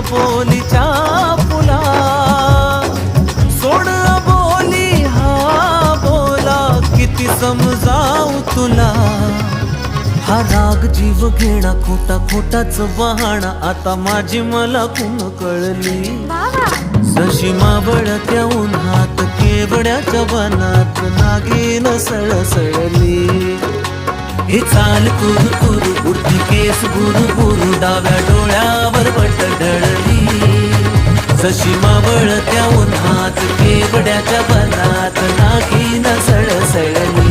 खोलीच्या फुला सोड बोली हा बोला किती समजावू तुला हा राग जीव घेणा खोटा खोटाच बहाणा आता माझी मला कुण कळली जशी मावळत्या उन्हात केवड्याच्या वनात नागिन सळसळली हे चाल कुरु कुरु उडती केस गुरु गुरु डाव्या डोळ्यावर बट ढळली जशी मावळत्या उन्हात केवड्याच्या वनात नागिन सळसळली